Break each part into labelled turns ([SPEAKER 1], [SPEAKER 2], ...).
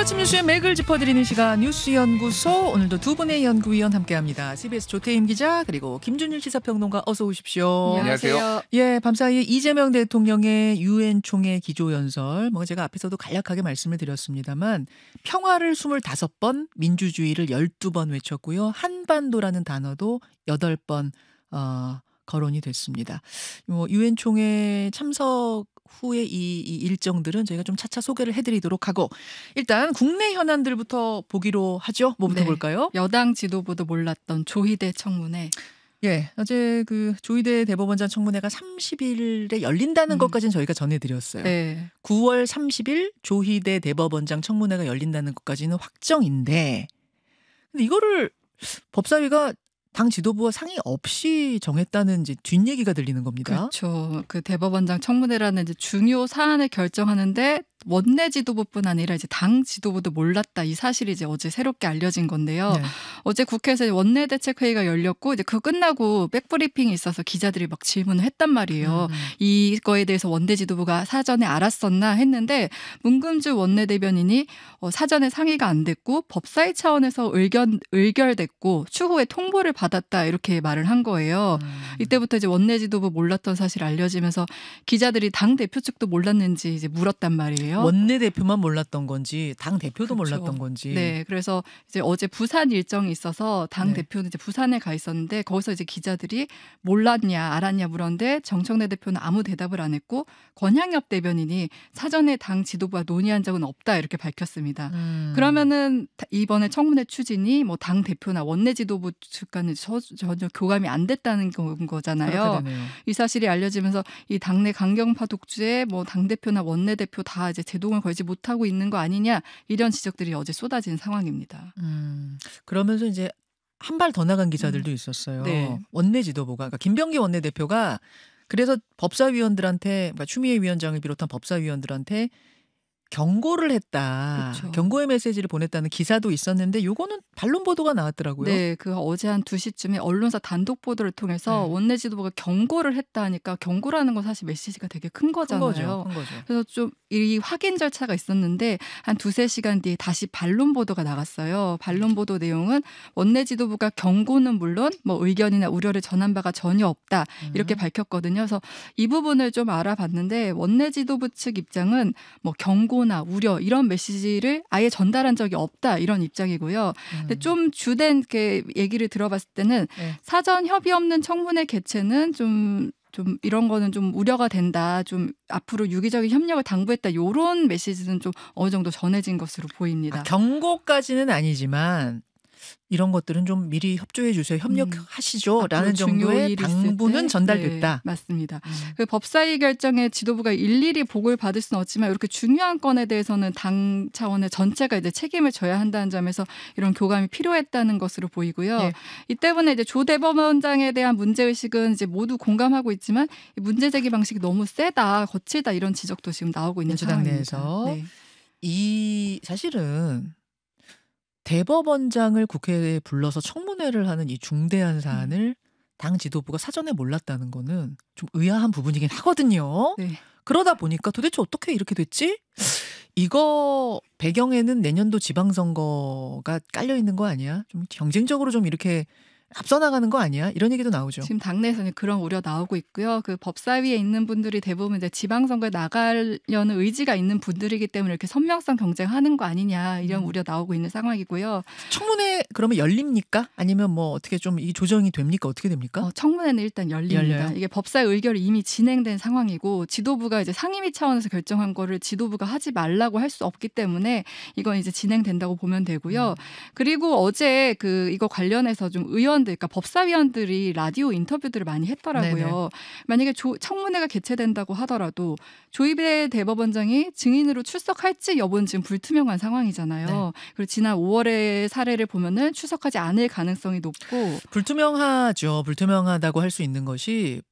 [SPEAKER 1] 아침 뉴스의 맥을 짚어드리는 시간 뉴스연구소. 오늘도 두 분의 연구위원 함께합니다. CBS 조태임 기자 그리고 김준일 시사평론가 어서 오십시오.
[SPEAKER 2] 안녕하세요.
[SPEAKER 1] 예, 밤사이에 이재명 대통령의 유엔 총회 기조연설 제가 앞에서도 간략하게 말씀을 드렸습니다만 평화를 25번, 민주주의를 12번 외쳤고요. 한반도라는 단어도 8번 거론이 됐습니다. 유엔 총회 참석 후에 이 일정들은 저희가 좀 차차 소개를 해드리도록 하고 일단 국내 현안들부터 보기로 하죠. 뭐부터 볼까요?
[SPEAKER 2] 여당 지도부도 몰랐던 조희대 청문회.
[SPEAKER 1] 예, 어제 그 조희대 대법원장 청문회가 30일에 열린다는 것까지는 저희가 전해드렸어요.
[SPEAKER 2] 네.
[SPEAKER 1] 9월 30일 조희대 대법원장 청문회가 열린다는 것까지는 확정인데 근데 이거를 법사위가 당 지도부와 상의 없이 정했다는 이제 뒷얘기가 들리는 겁니다.
[SPEAKER 2] 그렇죠. 그 대법원장 청문회라는 이제 중요 사안을 결정하는데 원내 지도부뿐 아니라 이제 당 지도부도 몰랐다. 이 사실이 이제 어제 새롭게 알려진 건데요.
[SPEAKER 1] 네.
[SPEAKER 2] 어제 국회에서 원내대책회의가 열렸고 이제 그거 끝나고 백브리핑이 있어서 기자들이 막 질문을 했단 말이에요. 이거에 대해서 원내 지도부가 사전에 알았었나 했는데 문금주 원내대변인이 사전에 상의가 안 됐고 법사위 차원에서 의결됐고 추후에 통보를 받았다 이렇게 말을 한 거예요. 이때부터 이제 원내 지도부 몰랐던 사실이 알려지면서 기자들이 당 대표 측도 몰랐는지 이제 물었단 말이에요.
[SPEAKER 1] 원내대표만 몰랐던 건지 당 대표도
[SPEAKER 2] 그렇죠.
[SPEAKER 1] 몰랐던 건지.
[SPEAKER 2] 네, 그래서 이제 어제 부산 일정이 있어서 당
[SPEAKER 1] 네.
[SPEAKER 2] 대표는 이제 부산에 가 있었는데 거기서 이제 기자들이 몰랐냐 알았냐 물었는데 정청래 대표는 아무 대답을 안 했고 권향엽 대변인이 사전에 당 지도부와 논의한 적은 없다 이렇게 밝혔습니다. 그러면은 이번에 청문회 추진이 뭐 당 대표나 원내 지도부 측 간에 전혀 교감이 안 됐다는 거잖아요. 이 사실이 알려지면서 이 당내 강경파 독주에 뭐 당 대표나 원내 대표 다 이제 제동을 걸지 못하고 있는 거 아니냐 이런 지적들이 어제 쏟아진 상황입니다.
[SPEAKER 1] 그러면서 이제 한 발 더 나간 기사들도 있었어요.
[SPEAKER 2] 네.
[SPEAKER 1] 원내 지도부가 그러니까 김병기 원내대표가 그래서 법사위원들한테 그러니까 추미애 위원장을 비롯한 법사위원들한테 경고를 했다.
[SPEAKER 2] 그렇죠.
[SPEAKER 1] 경고의 메시지를 보냈다는 기사도 있었는데 요거는 반론 보도가 나왔더라고요.
[SPEAKER 2] 네, 그 어제 한 2시쯤에 언론사 단독 보도를 통해서
[SPEAKER 1] 네.
[SPEAKER 2] 원내 지도부가 경고를 했다 하니까 경고라는 건 사실 메시지가 되게 큰 거잖아요.
[SPEAKER 1] 큰 거죠.
[SPEAKER 2] 그래서 좀 이 확인 절차가 있었는데 한 2-3시간 뒤에 다시 반론 보도가 나갔어요. 반론 보도 내용은 원내 지도부가 경고는 물론 뭐 의견이나 우려를 전한 바가 전혀 없다. 이렇게 밝혔거든요. 그래서 이 부분을 좀 알아봤는데 원내 지도부 측 입장은 뭐 경고나 우려 이런 메시지를 아예 전달한 적이 없다. 이런 입장이고요. 근데 좀 주된 얘기를 들어봤을 때는
[SPEAKER 1] 네.
[SPEAKER 2] 사전 협의 없는 청문회 개최는 좀 이런 거는 좀 우려가 된다. 좀 앞으로 유기적인 협력을 당부했다. 이런 메시지는 좀 어느 정도 전해진 것으로 보입니다.
[SPEAKER 1] 경고까지는 아니지만 이런 것들은 좀 미리 협조해 주세요. 협력하시죠. 라는 정도의 당부는 전달됐다.
[SPEAKER 2] 네, 맞습니다. 그 법사위 결정에 지도부가 일일이 보고를 받을 수는 없지만 이렇게 중요한 건에 대해서는 당 차원의 전체가 이제 책임을 져야 한다는 점에서 이런 교감이 필요했다는 것으로 보이고요.
[SPEAKER 1] 네.
[SPEAKER 2] 이 때문에 이제 조 대법원장에 대한 문제의식은 이제 모두 공감하고 있지만 이 문제 제기 방식이 너무 세다, 거칠다 이런 지적도 지금 나오고 있는
[SPEAKER 1] 민주당
[SPEAKER 2] 상황입니다.
[SPEAKER 1] 내에서.
[SPEAKER 2] 네.
[SPEAKER 1] 이 사실은 대법원장을 국회에 불러서 청문회를 하는 이 중대한 사안을 당 지도부가 사전에 몰랐다는 거는 좀 의아한 부분이긴 하거든요.
[SPEAKER 2] 네.
[SPEAKER 1] 그러다 보니까 도대체 어떻게 이렇게 됐지? 이거 배경에는 내년도 지방선거가 깔려 있는 거 아니야? 좀 경쟁적으로 좀 이렇게 앞서 나가는 거 아니야? 이런 얘기도 나오죠.
[SPEAKER 2] 지금 당내에서는 그런 우려 나오고 있고요. 그 법사위에 있는 분들이 대부분 이제 지방선거에 나가려는 의지가 있는 분들이기 때문에 이렇게 선명성 경쟁하는 거 아니냐 이런 우려 나오고 있는 상황이고요.
[SPEAKER 1] 청문회 그러면 열립니까? 아니면 뭐 어떻게 좀 이 조정이 됩니까? 어떻게 됩니까?
[SPEAKER 2] 청문회는 일단 열립니다.
[SPEAKER 1] 열려요?
[SPEAKER 2] 이게 법사위 의결이 이미 진행된 상황이고 지도부가 이제 상임위 차원에서 결정한 거를 지도부가 하지 말라고 할 수 없기 때문에 이건 이제 진행된다고 보면 되고요. 그리고 어제 이거 관련해서 좀 그러니까 법사위원들이 라디오 인터뷰들을 많이 했더라고요.
[SPEAKER 1] 네네.
[SPEAKER 2] 만약에 청문회가 개최된다고 하더라도 조희대 대법원장이 증인으로 출석할지 여부는 지금 불투명한 상황이잖아요.
[SPEAKER 1] 네.
[SPEAKER 2] 그리고 지난 5월의 사례를 보면은 출석하지 않을 가능성이 높고
[SPEAKER 1] 불투명하죠. 불투명하다고 할 수 있는 것이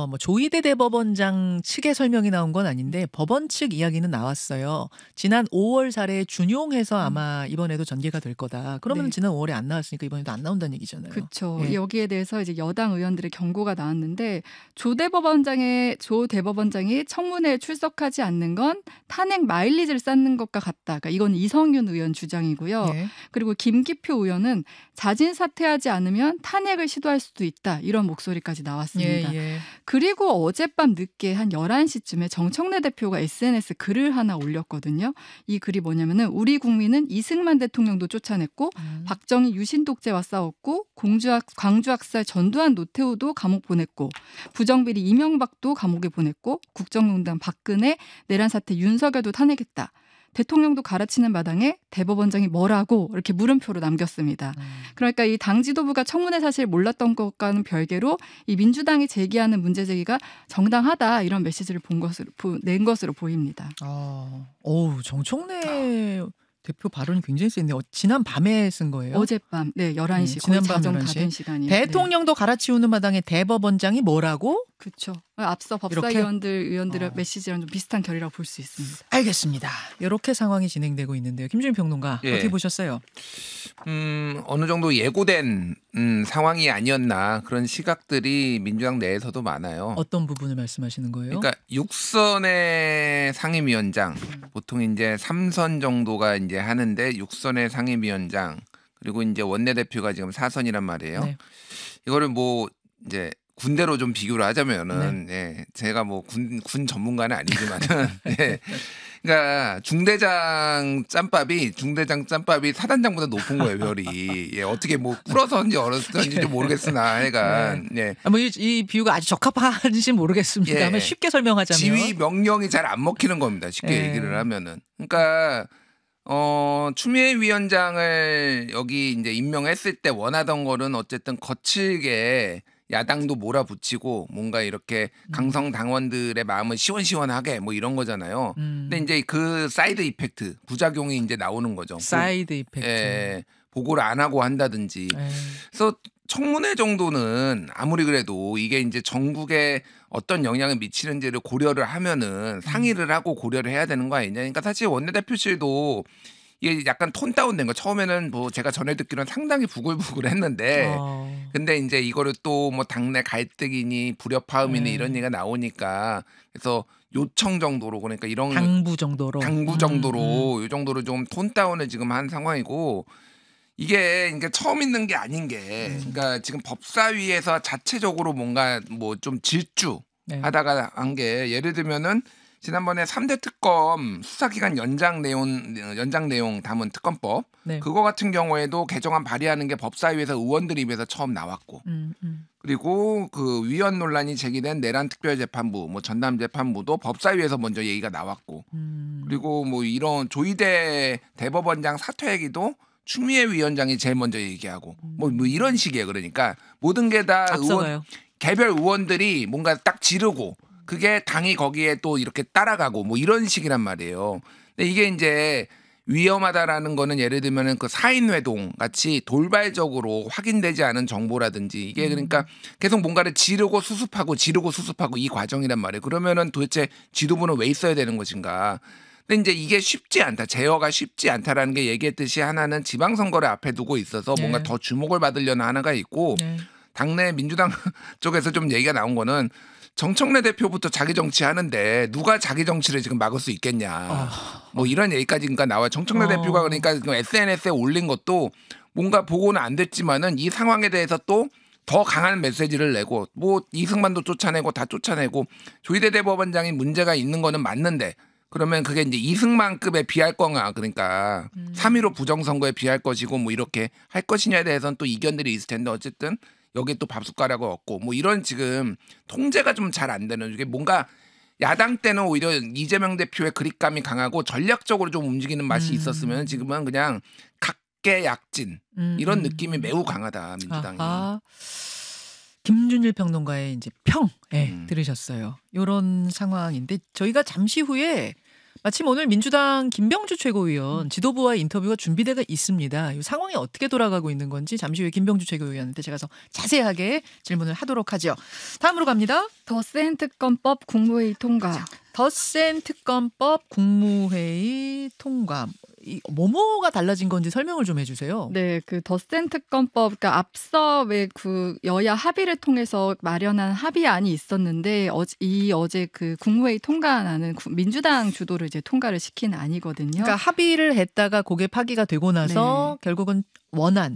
[SPEAKER 1] 뭐 조희대 대법원장 측의 설명이 나온 건 아닌데 법원 측 이야기는 나왔어요. 지난 5월 사례에 준용해서 아마 이번에도 전개가 될 거다. 그러면
[SPEAKER 2] 네.
[SPEAKER 1] 지난 5월에 안 나왔으니까 이번에도 안 나온다는 얘기잖아요.
[SPEAKER 2] 그렇죠.
[SPEAKER 1] 예.
[SPEAKER 2] 여기에 대해서 이제 여당 의원들의 경고가 나왔는데 조 대법원장이 청문회에 출석하지 않는 건 탄핵 마일리지를 쌓는 것과 같다. 그러니까 이건 이성윤 의원 주장이고요.
[SPEAKER 1] 예.
[SPEAKER 2] 그리고 김기표 의원은 자진 사퇴하지 않으면 탄핵을 시도할 수도 있다. 이런 목소리까지 나왔습니다.
[SPEAKER 1] 예.
[SPEAKER 2] 그리고 어젯밤 늦게 한 11시쯤에 정청래 대표가 SNS 글을 하나 올렸거든요. 이 글이 뭐냐면은 우리 국민은 이승만 대통령도 쫓아냈고 박정희 유신 독재와 싸웠고 광주 학살 전두환 노태우도 감옥 보냈고 부정비리 이명박도 감옥에 보냈고 국정농단 박근혜 내란 사태 윤석열도 탄핵했다. 대통령도 갈아치는 마당에 대법원장이 뭐라고 이렇게 물음표로 남겼습니다. 그러니까 이 당 지도부가 청문회 사실 몰랐던 것과는 별개로 이 민주당이 제기하는 문제 제기가 정당하다 이런 메시지를 낸 것으로 보입니다.
[SPEAKER 1] 어우, 정청래 대표 발언이 굉장히 세네요. 지난 밤에 쓴 거예요?
[SPEAKER 2] 어젯밤 11시 거의
[SPEAKER 1] 지난밤
[SPEAKER 2] 자정
[SPEAKER 1] 11시.
[SPEAKER 2] 다 된 시간이에요.
[SPEAKER 1] 대통령도 갈아치우는 마당에 대법원장이 뭐라고?
[SPEAKER 2] 그렇죠. 앞서
[SPEAKER 1] 이렇게?
[SPEAKER 2] 의원들의 메시지랑 좀 비슷한 결이라고 볼 수 있습니다.
[SPEAKER 1] 알겠습니다. 이렇게 상황이 진행되고 있는데요. 김준일 평론가
[SPEAKER 3] 예.
[SPEAKER 1] 어떻게 보셨어요?
[SPEAKER 3] 어느 정도 예고된 상황이 아니었나 그런 시각들이 민주당 내에서도 많아요.
[SPEAKER 1] 어떤 부분을 말씀하시는 거예요?
[SPEAKER 3] 그러니까 6선의 상임위원장 보통 이제 3선 정도가 이제 하는데 6선의 상임위원장 그리고 이제 원내대표가 지금 4선이란 말이에요.
[SPEAKER 1] 네.
[SPEAKER 3] 이거를 뭐 이제 군대로 좀 비교를 하자면은 예, 제가 뭐 군 전문가는 아니지만은 예. 그러니까 중대장 짬밥이 사단장보다 높은 거예요, 별이. 예, 어떻게 뭐 꿇어서인지 얼었는지 좀 모르겠으나 하여간 예.
[SPEAKER 1] 뭐 이 비유가 아주 적합한지 모르겠습니다만
[SPEAKER 3] 예.
[SPEAKER 1] 쉽게 설명하자면
[SPEAKER 3] 지휘 명령이 잘 안 먹히는 겁니다. 쉽게
[SPEAKER 1] 예.
[SPEAKER 3] 얘기를 하면은. 그러니까 추미애 위원장을 여기 이제 임명했을 때 원하던 거는 어쨌든 거칠게 야당도 몰아붙이고 뭔가 이렇게 강성 당원들의 마음을 시원시원하게 뭐 이런 거잖아요. 근데 이제 그 사이드 이펙트 부작용이 이제 나오는 거죠.
[SPEAKER 1] 사이드 이펙트.
[SPEAKER 3] 예, 보고를 안 하고 한다든지. 그래서 청문회 정도는 아무리 그래도 이게 이제 전국에 어떤 영향을 미치는지를 고려를 하면은 상의를 하고 고려를 해야 되는 거 아니냐. 그러니까 사실 원내대표실도 이게 약간 톤 다운된 거. 처음에는 뭐 제가 전해 듣기로는 상당히 부글부글했는데 근데 이제 이거를 또 뭐 당내 갈등이니 불협화음이니 이런 얘기가 나오니까 그래서 요청 정도로 그러니까 이런
[SPEAKER 1] 당부 정도로
[SPEAKER 3] 이 정도로 좀 톤 다운을 지금 한 상황이고 이게 그러니까 처음 있는 게 아닌 게 그러니까 지금 법사위에서 자체적으로 뭔가 뭐 좀 질주하다가 한 게 예를 들면은 지난번에 3대 특검 수사기간 연장 내용 담은 특검법 그거 같은 경우에도 개정안 발의하는 게 법사위에서 의원들 입에서 처음 나왔고 그리고 그 위헌 논란이 제기된 내란 특별재판부 뭐 전담 재판부도 법사위에서 먼저 얘기가 나왔고 그리고 뭐 이런 조희대 대법원장 사퇴 얘기도 추미애 위원장이 제일 먼저 얘기하고 뭐 이런 식이에요. 그러니까 모든 게 다 개별 의원들이 뭔가 딱 지르고 그게 당이 거기에 또 이렇게 따라가고 뭐 이런 식이란 말이에요. 근데 이게 이제 위험하다라는 거는 예를 들면은 그 사인회동 같이 돌발적으로 확인되지 않은 정보라든지 이게 그러니까 계속 뭔가를 지르고 수습하고 이 과정이란 말이에요. 그러면은 도대체 지도부는 왜 있어야 되는 것인가? 근데 이제 이게 쉽지 않다. 제어가 쉽지 않다라는 게 얘기했듯이 하나는 지방선거를 앞에 두고 있어서 뭔가 더 주목을 받으려는 하나가 있고 당내 민주당 쪽에서 좀 얘기가 나온 거는 정청래 대표부터 자기 정치하는데 누가 자기 정치를 지금 막을 수 있겠냐. 뭐 이런 얘기까지 그러니까 나와요. 정청래 대표가 그러니까 SNS에 올린 것도 뭔가 보고는 안 됐지만은 이 상황에 대해서 또 더 강한 메시지를 내고 뭐 이승만도 쫓아내고 다 쫓아내고 조희대 대법원장이 문제가 있는 거는 맞는데 그러면 그게 이제 이승만급에 비할 거냐 그러니까 3.15 부정선거에 비할 것이고 뭐 이렇게 할 것이냐에 대해서는 또 이견들이 있을 텐데 어쨌든 여기에 또 밥숟가락을 얻고 뭐 이런 지금 통제가 좀 잘 안 되는 이게 뭔가 야당 때는 오히려 이재명 대표의 그립감이 강하고 전략적으로 좀 움직이는 맛이 있었으면 지금은 그냥 각계약진 이런 느낌이 매우 강하다 민주당이.
[SPEAKER 1] 김준일 평론가의 이제 평 들으셨어요. 이런 상황인데 저희가 잠시 후에 마침 오늘 민주당 김병주 최고위원 지도부와 인터뷰가 준비되어 있습니다. 이 상황이 어떻게 돌아가고 있는 건지 잠시 후에 김병주 최고위원한테 제가 더 자세하게 질문을 하도록 하죠. 다음으로 갑니다.
[SPEAKER 2] 덧센 특검법 국무회의 통과.
[SPEAKER 1] 덧센 특검법 국무회의 통과. 이 뭐뭐가 달라진 건지 설명을 좀 해주세요.
[SPEAKER 2] 네, 그 덧센 특검법, 그러니까 앞서 왜 그 여야 합의를 통해서 마련한 합의안이 있었는데 어제 그 국무회의 통과안은 민주당 주도로 이제 통과를 시킨 안이거든요.
[SPEAKER 1] 그러니까 합의를 했다가 그게 파기가 되고 나서 결국은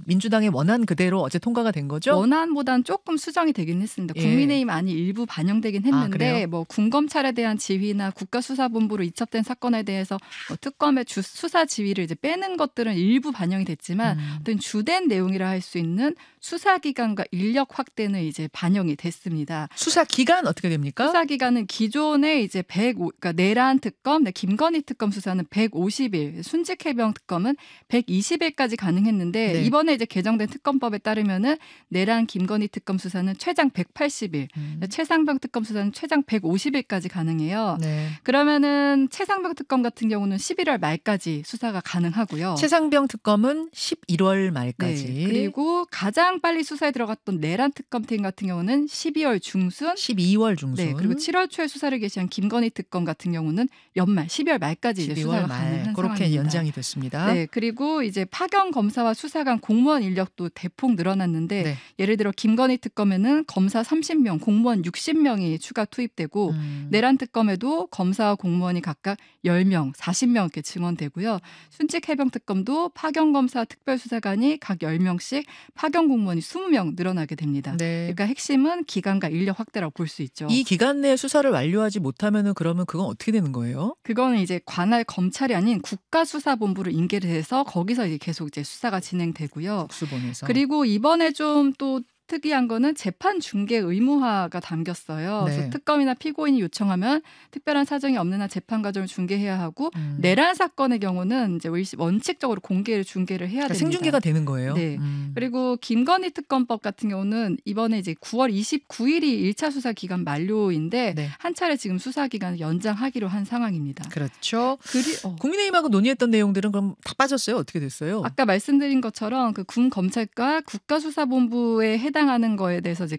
[SPEAKER 1] 민주당의 원안 그대로 어제 통과가 된 거죠?
[SPEAKER 2] 원안보다는 조금 수정이 되긴 했습니다.
[SPEAKER 1] 예.
[SPEAKER 2] 국민의힘 안이 일부 반영되긴 했는데
[SPEAKER 1] 그래요?
[SPEAKER 2] 뭐 군검찰에 대한 지휘나 국가수사본부로 이첩된 사건에 대해서 뭐 특검의 수사 지휘를 이제 빼는 것들은 일부 반영이 됐지만 어떤 주된 내용이라 할 수 있는 수사기관과 인력 확대는 이제 반영이 됐습니다.
[SPEAKER 1] 수사 기간 어떻게 됩니까?
[SPEAKER 2] 수사 기간은 기존에 이제 그러니까 내란 특검, 김건희 특검 수사는 150일, 순직해병 특검은 120일까지 가능했는데
[SPEAKER 1] 네.
[SPEAKER 2] 이번에 이제 개정된 특검법에 따르면은 내란 김건희 특검 수사는 최장 180일, 최상병 특검 수사는 최장 150일까지 가능해요.
[SPEAKER 1] 네.
[SPEAKER 2] 그러면은 최상병 특검 같은 경우는 11월 말까지 수사가 가능하고요.
[SPEAKER 1] 최상병 특검은 11월 말까지.
[SPEAKER 2] 네, 그리고 가장 빨리 수사에 들어갔던 내란 특검팀 같은 경우는 12월 중순,
[SPEAKER 1] 12월 중순.
[SPEAKER 2] 네, 그리고 7월 초에 수사를 개시한 김건희 특검 같은 경우는 연말 12월 말까지 이제
[SPEAKER 1] 12월
[SPEAKER 2] 수사가
[SPEAKER 1] 말
[SPEAKER 2] 가능한
[SPEAKER 1] 그렇게
[SPEAKER 2] 상황입니다.
[SPEAKER 1] 연장이 됐습니다.
[SPEAKER 2] 네, 그리고 이제 파견 검사와 수사관 공무원 인력도 대폭 늘어났는데
[SPEAKER 1] 네.
[SPEAKER 2] 예를 들어 김건희 특검에는 검사 30명, 공무원 60명이 추가 투입되고 내란 특검에도 검사와 공무원이 각각 10명, 40명 이렇게 증원되고요. 순직 해병 특검도 파견 검사 특별수사관이 각 10명씩 파견 공무원이 20명 늘어나게 됩니다.
[SPEAKER 1] 네.
[SPEAKER 2] 그러니까 핵심은 기간과 인력 확대라고 볼 수 있죠.
[SPEAKER 1] 이 기간 내에 수사를 완료하지 못하면은 그러면 그건 어떻게 되는 거예요?
[SPEAKER 2] 그거는 이제 관할 검찰이 아닌 국가수사본부를 인계를 해서 거기서 이제 계속 이제 수사가 진행되고요.
[SPEAKER 1] 국수본에서.
[SPEAKER 2] 그리고 이번에 좀 또 특이한 거는 재판 중개 의무화가 담겼어요.
[SPEAKER 1] 네.
[SPEAKER 2] 그래서 특검이나 피고인이 요청하면 특별한 사정이 없는 한 재판 과정을 중개해야 하고 내란 사건의 경우는 이제 원칙적으로 중개를 해야
[SPEAKER 1] 그러니까
[SPEAKER 2] 됩니다.
[SPEAKER 1] 생중계가 되는 거예요.
[SPEAKER 2] 네. 그리고 김건희 특검법 같은 경우는 이번에 이제 9월 29일이 1차 수사 기간 만료인데
[SPEAKER 1] 네.
[SPEAKER 2] 한 차례 지금 수사 기간을 연장하기로 한 상황입니다.
[SPEAKER 1] 그렇죠.
[SPEAKER 2] 그리
[SPEAKER 1] 국민의힘하고 논의했던 내용들은 그럼 다 빠졌어요? 어떻게 됐어요?
[SPEAKER 2] 아까 말씀드린 것처럼 그 군 검찰과 국가수사본부에 해당하는 거에 대해서 이제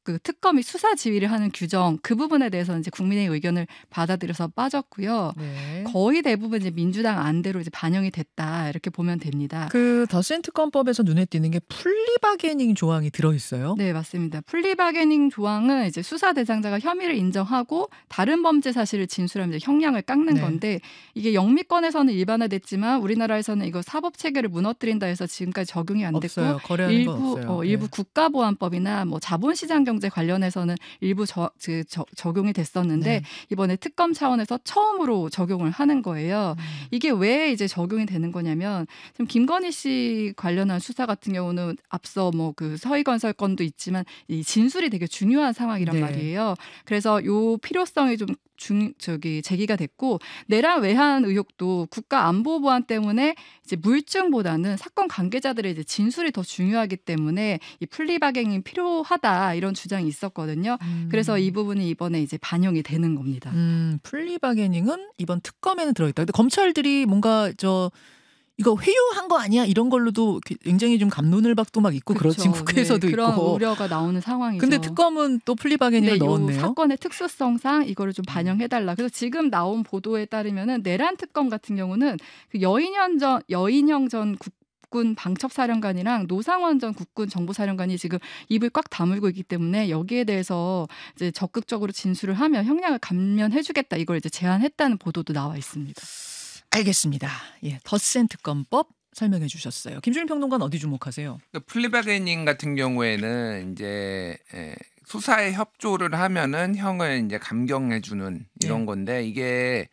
[SPEAKER 2] 그 특검이 수사 지휘를 하는 규정 그 부분에 대해서는 이제 국민의 의견을 받아들여서 빠졌고요.
[SPEAKER 1] 네.
[SPEAKER 2] 거의 대부분 이제 민주당 안대로 이제 반영이 됐다 이렇게 보면 됩니다.
[SPEAKER 1] 그 덧센 특검법에서 눈에 띄는 게 플리바게닝 조항이 들어 있어요.
[SPEAKER 2] 네, 맞습니다. 플리바게닝 조항은 이제 수사 대상자가 혐의를 인정하고 다른 범죄 사실을 진술하면 이제 형량을 깎는
[SPEAKER 1] 네.
[SPEAKER 2] 건데 이게 영미권에서는 일반화됐지만 우리나라에서는 이거 사법 체계를 무너뜨린다 해서 지금까지 적용이 안 됐고
[SPEAKER 1] 없어요. 거래하는 건 없어요.
[SPEAKER 2] 일부
[SPEAKER 1] 네.
[SPEAKER 2] 국가보안법이나 뭐 자본시장 경제 관련해서는 일부 적용이 됐었는데
[SPEAKER 1] 네.
[SPEAKER 2] 이번에 특검 차원에서 처음으로 적용을 하는 거예요. 이게 왜 이제 적용이 되는 거냐면 지금 김건희 씨 관련한 수사 같은 경우는 앞서 뭐 그 서희건설 건도 있지만 이 진술이 되게 중요한 상황이란
[SPEAKER 1] 네.
[SPEAKER 2] 말이에요. 그래서 요 필요성이 좀 제기가 됐고 내란 외환 의혹도 국가 안보 보안 때문에 이제 물증보다는 사건 관계자들의 이제 진술이 더 중요하기 때문에 이 플리바게닝이 필요하다 이런 주장이 있었거든요. 그래서 이 부분이 이번에 이제 반영이 되는 겁니다.
[SPEAKER 1] 플리바게닝은 이번 특검에는 들어있다. 근데 검찰들이 뭔가 이거 회유한 거 아니야? 이런 걸로도 굉장히 좀 감론을 박도 막 있고
[SPEAKER 2] 그렇죠.
[SPEAKER 1] 그렇지 국회에서도
[SPEAKER 2] 네, 그런
[SPEAKER 1] 있고.
[SPEAKER 2] 우려가 나오는 상황이죠.
[SPEAKER 1] 근데 특검은 또 플리바게닝을
[SPEAKER 2] 네,
[SPEAKER 1] 넣었네요.
[SPEAKER 2] 이 사건의 특수성상 이거를 좀 반영해달라. 그래서 지금 나온 보도에 따르면은 내란 특검 같은 경우는 그 여인영 전 국군 방첩사령관이랑 노상원 전 국군 정보사령관이 지금 입을 꽉 다물고 있기 때문에 여기에 대해서 이제 적극적으로 진술을 하면 형량을 감면해주겠다. 이걸 이제 제안했다는 보도도 나와 있습니다.
[SPEAKER 1] 알겠습니다. 예, 덧센 특검법 설명해 주셨어요. 김준일 평론가는 어디 주목하세요?
[SPEAKER 3] 플리바게닝 같은 경우에는 이제 수사에 협조를 하면은 형을 이제 감경해주는 이런
[SPEAKER 1] 네.
[SPEAKER 3] 건데 이게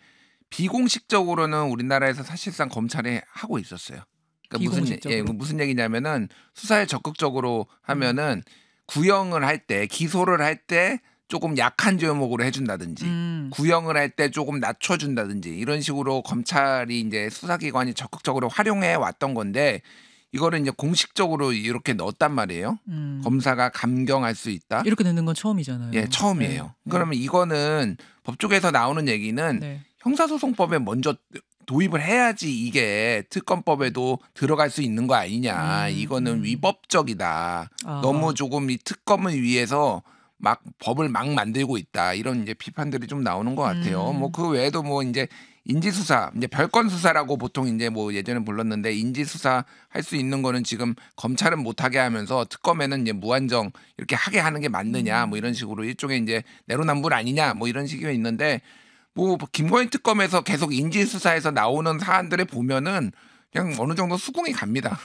[SPEAKER 3] 비공식적으로는 우리나라에서 사실상 검찰이 하고 있었어요. 그러니까
[SPEAKER 1] 비공식적으로.
[SPEAKER 3] 무슨 얘기냐면은 수사에 적극적으로 하면은 구형을 할 때 기소를 할 때 조금 약한 죄목으로 해준다든지 구형을 할 때 조금 낮춰준다든지 이런 식으로 검찰이 이제 수사기관이 적극적으로 활용해 왔던 건데 이거를 이제 공식적으로 이렇게 넣었단 말이에요. 검사가 감경할 수 있다.
[SPEAKER 1] 이렇게 넣는 건 처음이잖아요.
[SPEAKER 3] 예, 처음이에요.
[SPEAKER 1] 네.
[SPEAKER 3] 그러면 이거는 법조계에서 나오는 얘기는
[SPEAKER 1] 네.
[SPEAKER 3] 형사소송법에 먼저 도입을 해야지 이게 특검법에도 들어갈 수 있는 거 아니냐. 이거는 위법적이다.
[SPEAKER 1] 아하.
[SPEAKER 3] 너무 조금 이 특검을 위해서 막 법을 막 만들고 있다. 이런 이제 비판들이 좀 나오는 것 같아요. 뭐 그 외에도 뭐 이제 인지수사, 이제 별건 수사라고 보통 이제 뭐 예전에 불렀는데 인지수사 할 수 있는 거는 지금 검찰은 못하게 하면서 특검에는 이제 무한정 이렇게 하게 하는 게 맞느냐. 뭐 이런 식으로 일종의 이제 내로남불 아니냐. 뭐 이런 식이 있는데 뭐 김건희 특검에서 계속 인지수사에서 나오는 사안들을 보면은 그냥 어느 정도 수긍이 갑니다.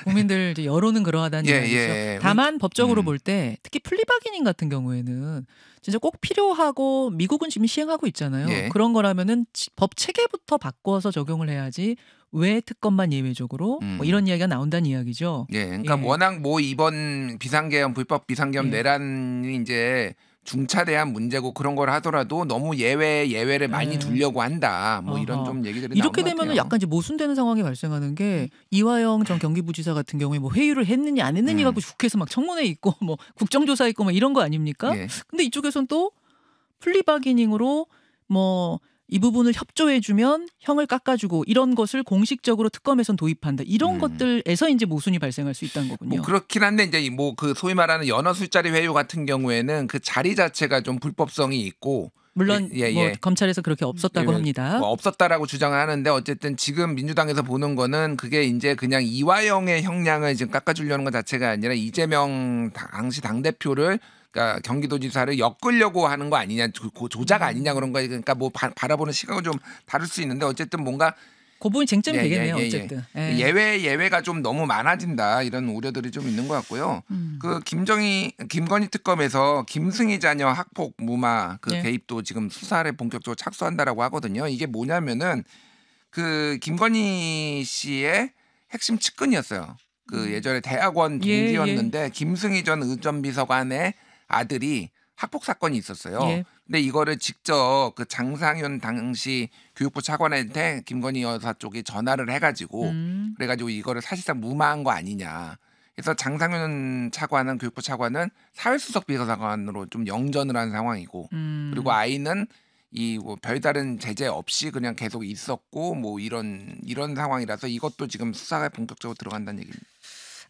[SPEAKER 1] 국민들 이제 여론은 그러하다는
[SPEAKER 3] 예,
[SPEAKER 1] 이야기죠.
[SPEAKER 3] 예.
[SPEAKER 1] 다만 법적으로 볼 때 특히 플리바기닝 같은 경우에는 진짜 꼭 필요하고 미국은 지금 시행하고 있잖아요.
[SPEAKER 3] 예.
[SPEAKER 1] 그런 거라면은 법 체계부터 바꿔서 적용을 해야지 왜 특검만 예외적으로 뭐 이런 이야기가 나온다는 이야기죠.
[SPEAKER 3] 예, 그러니까
[SPEAKER 1] 예.
[SPEAKER 3] 워낙 뭐 이번 비상계엄 불법 비상계엄
[SPEAKER 1] 예.
[SPEAKER 3] 내란이 이제 중차대한 문제고 그런 걸 하더라도 너무 예외를 많이
[SPEAKER 1] 예.
[SPEAKER 3] 두려고 한다. 뭐 이런
[SPEAKER 1] 어허.
[SPEAKER 3] 좀 얘기들이
[SPEAKER 1] 이렇게
[SPEAKER 3] 나오는 것
[SPEAKER 1] 되면은
[SPEAKER 3] 같아요.
[SPEAKER 1] 약간 이제 모순되는 상황이 발생하는 게 이화영 전 경기부지사 같은 경우에 뭐 회유를 했느냐 안 했느냐 갖고 국회에서 막 청문회 있고 뭐 국정조사 있고 뭐 이런 거 아닙니까?
[SPEAKER 3] 예.
[SPEAKER 1] 근데 이쪽에선 또 플리바기닝으로 뭐 이 부분을 협조해주면 형을 깎아주고 이런 것을 공식적으로 특검에선 도입한다. 이런 것들에서 이제 모순이 발생할 수 있다는 거군요.
[SPEAKER 3] 뭐 그렇긴 한데 이제 뭐 그 소위 말하는 연어 술자리 회유 같은 경우에는 그 자리 자체가 좀 불법성이 있고
[SPEAKER 1] 물론
[SPEAKER 3] 예,
[SPEAKER 1] 뭐
[SPEAKER 3] 예.
[SPEAKER 1] 검찰에서 그렇게 없었다고
[SPEAKER 3] 예,
[SPEAKER 1] 합니다.
[SPEAKER 3] 뭐 없었다라고 주장을 하는데 어쨌든 지금 민주당에서 보는 거는 그게 이제 그냥 이화영의 형량을 지금 깎아주려는 것 자체가 아니라 이재명 당시 당대표를 그러니까 경기도지사를 엮으려고 하는 거 아니냐, 조작 아니냐 그런 거. 그러니까 뭐 바라보는 시각은 좀 다를 수 있는데 어쨌든 뭔가
[SPEAKER 1] 그 부분이 쟁점이 되겠네요. 어쨌든. 예.
[SPEAKER 3] 예외가 좀 너무 많아진다 이런 우려들이 좀 있는 것 같고요. 그 김건희 특검에서 김승희 자녀 학폭 무마 그
[SPEAKER 1] 예.
[SPEAKER 3] 개입도 지금 수사를 본격적으로 착수한다라고 하거든요. 이게 뭐냐면은 그 김건희 씨의 핵심 측근이었어요. 그 예전에 대학원
[SPEAKER 1] 예,
[SPEAKER 3] 동기였는데 김승희 전 의전비서관의 아들이 학폭 사건이 있었어요.
[SPEAKER 1] 예.
[SPEAKER 3] 근데 이거를 직접 그 장상윤 당시 교육부 차관한테 김건희 여사 쪽이 전화를 해가지고 그래가지고 이거를 사실상 무마한 거 아니냐. 그래서 장상윤 차관은 교육부 차관은 사회수석 비서관으로 좀 영전을 한 상황이고 그리고 아이는 이 뭐 별다른 제재 없이 그냥 계속 있었고 뭐 이런 상황이라서 이것도 지금 수사가 본격적으로 들어간다는 얘기입니다.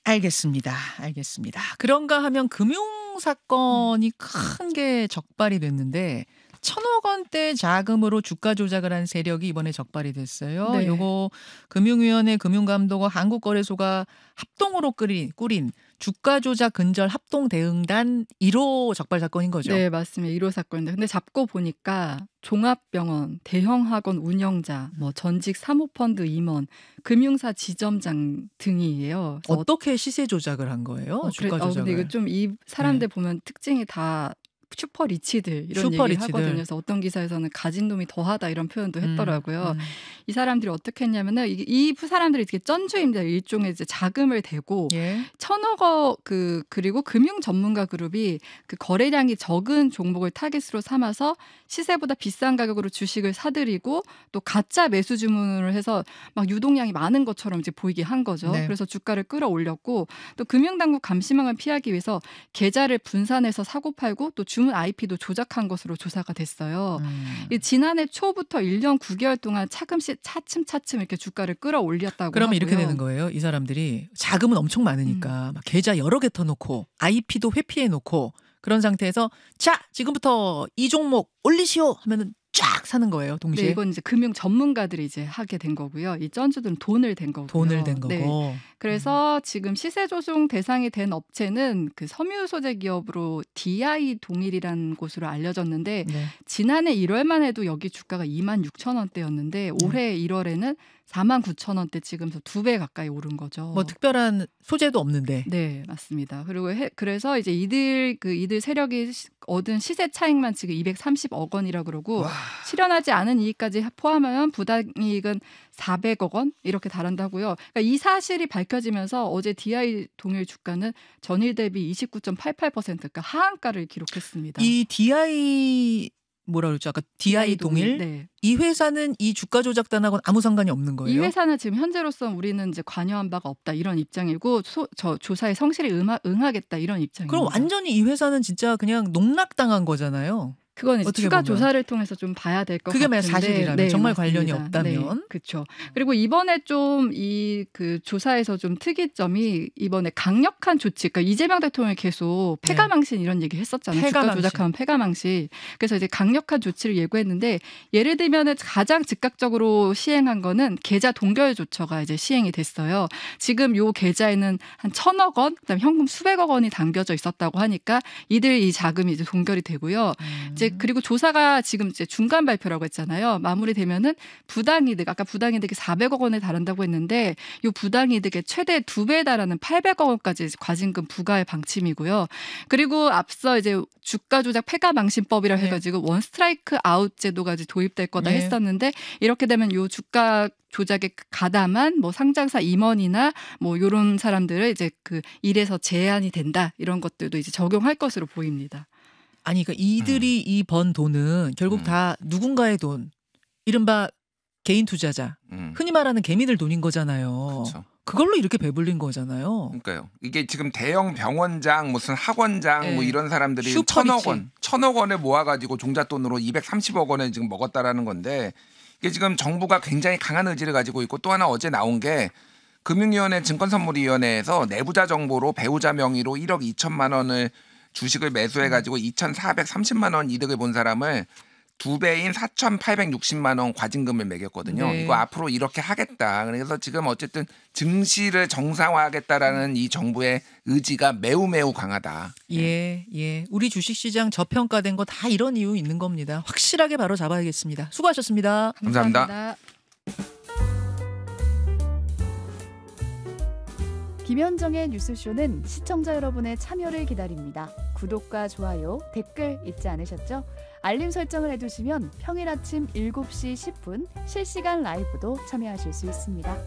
[SPEAKER 1] 알겠습니다. 그런가 하면 금융 사건이 큰 게 적발이 됐는데 1,000억 원대 자금으로 주가 조작을 한 세력이 이번에 적발이 됐어요.
[SPEAKER 2] 네.
[SPEAKER 1] 요거 금융위원회 금융감독원 한국거래소가 합동으로 꾸린 주가 조작 근절 합동 대응단 1호 적발 사건인 거죠.
[SPEAKER 2] 네, 맞습니다. 1호 사건인데 근데 잡고 보니까 종합병원, 대형학원 운영자, 뭐 전직 사모펀드 임원, 금융사 지점장 등이에요. 그래서
[SPEAKER 1] 어떻게 시세 조작을 한 거예요? 주가 조작을.
[SPEAKER 2] 근데 이거 좀 이 사람들 보면 특징이 다 슈퍼 리치들 이런
[SPEAKER 1] 슈퍼
[SPEAKER 2] 얘기
[SPEAKER 1] 리치들.
[SPEAKER 2] 하거든요. 그래서 어떤 기사에서는 가진 놈이 더하다 이런 표현도 했더라고요. 이 사람들이 어떻게 했냐면은 이 사람들이 이렇게 쩐주입니다. 일종의 이제 자금을 대고
[SPEAKER 1] 예.
[SPEAKER 2] 1,000억 원 그리고 금융 전문가 그룹이 그 거래량이 적은 종목을 타깃으로 삼아서 시세보다 비싼 가격으로 주식을 사들이고 또 가짜 매수 주문을 해서 막 유동량이 많은 것처럼 이제 보이게 한 거죠.
[SPEAKER 1] 네.
[SPEAKER 2] 그래서 주가를 끌어올렸고 또 금융당국 감시망을 피하기 위해서 계좌를 분산해서 사고 팔고 또 주문 IP도 조작한 것으로 조사가 됐어요. 이 지난해 초부터 1년 9개월 동안 차츰 이렇게 주가를 끌어올렸다고
[SPEAKER 1] 그러면
[SPEAKER 2] 하고요.
[SPEAKER 1] 이렇게 되는 거예요. 이 사람들이 자금은 엄청 많으니까 막 계좌 여러 개 터놓고 IP도 회피해놓고 그런 상태에서 자 지금부터 이 종목 올리시오 하면은 쫙 사는 거예요. 동시에.
[SPEAKER 2] 네, 이건 이제 금융 전문가들이 이제 하게 된 거고요. 이 쩐주들은 돈을 댄 거고요.
[SPEAKER 1] 돈을 댄 거고.
[SPEAKER 2] 네. 그래서 지금 시세 조종 대상이 된 업체는 그 섬유 소재 기업으로 DI 동일이라는 곳으로 알려졌는데
[SPEAKER 1] 네.
[SPEAKER 2] 지난해 1월만 해도 여기 주가가 26,000원대였는데 올해 1월에는 49,000원대 찍으면서 2배 가까이 오른 거죠.
[SPEAKER 1] 뭐 특별한 소재도 없는데.
[SPEAKER 2] 네, 맞습니다. 그리고 그래서 이제 이들 세력이 얻은 시세 차익만 지금 230억 원이라 그러고 실현하지 않은 이익까지 포함하면 부당이익은 400억 원 이렇게 달한다고요. 그러니까 이 사실이 밝혀지면서 어제 DI 동일 주가는 전일 대비 29.88% 그러니까 하한가를 기록했습니다.
[SPEAKER 1] 이 DI 뭐라 그랬죠? 아까 DI 동일.
[SPEAKER 2] 네.
[SPEAKER 1] 이 회사는 이 주가 조작단하고는 아무 상관이 없는 거예요.
[SPEAKER 2] 이 회사는 지금 현재로서 우리는 이제 관여한 바가 없다 이런 입장이고 저 조사에 성실히 응하겠다 이런 입장입니다.
[SPEAKER 1] 그럼 완전히 이 회사는 진짜 그냥 농락당한 거잖아요.
[SPEAKER 2] 그건 이제
[SPEAKER 1] 어떻게
[SPEAKER 2] 추가
[SPEAKER 1] 보면.
[SPEAKER 2] 조사를 통해서 좀 봐야 될 것
[SPEAKER 1] 그게
[SPEAKER 2] 같은데.
[SPEAKER 1] 만약 사실이라면 정말 관련이
[SPEAKER 2] 맞습니다.
[SPEAKER 1] 없다면.
[SPEAKER 2] 네, 그렇죠. 그리고 이번에 좀 이 그 조사에서 좀 특이점이 이번에 강력한 조치, 그러니까 이재명 대통령이 계속 패가망신 이런 얘기 했었잖아요. 주가
[SPEAKER 1] 패가망신.
[SPEAKER 2] 조작하면 패가망신. 그래서 이제 강력한 조치를 예고했는데 예를 들면은 가장 즉각적으로 시행한 거는 계좌 동결 조처가 이제 시행이 됐어요. 지금 요 계좌에는 한 1,000억 원, 그다음에 현금 수백억 원이 담겨져 있었다고 하니까 이들 이 자금이 이제 동결이 되고요. 이제 그리고 조사가 지금 이제 중간 발표라고 했잖아요. 마무리되면은 부당이득, 아까 부당이득이 400억 원에 달한다고 했는데 이 부당이득의 최대 2배에 달하는 800억 원까지 과징금 부과의 방침이고요. 그리고 앞서 이제 주가 조작 패가망신법이라
[SPEAKER 1] 네.
[SPEAKER 2] 해가지고 원 스트라이크 아웃 제도가 이제 도입될 거다
[SPEAKER 1] 네.
[SPEAKER 2] 했었는데 이렇게 되면 요 주가 조작에 가담한 뭐 상장사 임원이나 뭐 이런 사람들을 이제 그 일에서 제한이 된다 이런 것들도 이제 적용할 것으로 보입니다.
[SPEAKER 1] 아니 그러니까 이들이 이 번 돈은 결국 다 누군가의 돈, 이른바 개인 투자자, 흔히 말하는 개미들 돈인 거잖아요.
[SPEAKER 3] 그렇죠.
[SPEAKER 1] 그걸로 이렇게 배불린 거잖아요.
[SPEAKER 3] 그러니까요. 이게 지금 대형 병원장, 무슨 학원장
[SPEAKER 1] 네.
[SPEAKER 3] 뭐 이런 사람들이
[SPEAKER 1] 슈퍼리치.
[SPEAKER 3] 1,000억 원을 모아가지고 종잣돈으로 230억 원을 지금 먹었다라는 건데 이게 지금 정부가 굉장히 강한 의지를 가지고 있고 또 하나 어제 나온 게 금융위원회 증권선물위원회에서 내부자 정보로 배우자 명의로 1억 2천만 원을 주식을 매수해가지고 2,430만 원 이득을 본 사람을 2배인 4,860만 원 과징금을 매겼거든요.
[SPEAKER 1] 네.
[SPEAKER 3] 이거 앞으로 이렇게 하겠다. 그래서 지금 어쨌든 증시를 정상화하겠다라는 이 정부의 의지가 매우 매우 강하다.
[SPEAKER 1] 예, 예. 우리 주식시장 저평가된 거 다 이런 이유 있는 겁니다. 확실하게 바로 잡아야겠습니다. 수고하셨습니다.
[SPEAKER 3] 감사합니다.
[SPEAKER 4] 김현정의 뉴스쇼는 시청자 여러분의 참여를 기다립니다. 구독과 좋아요, 댓글 잊지 않으셨죠? 알림 설정을 해두시면 평일 아침 7시 10분 실시간 라이브도 참여하실 수 있습니다.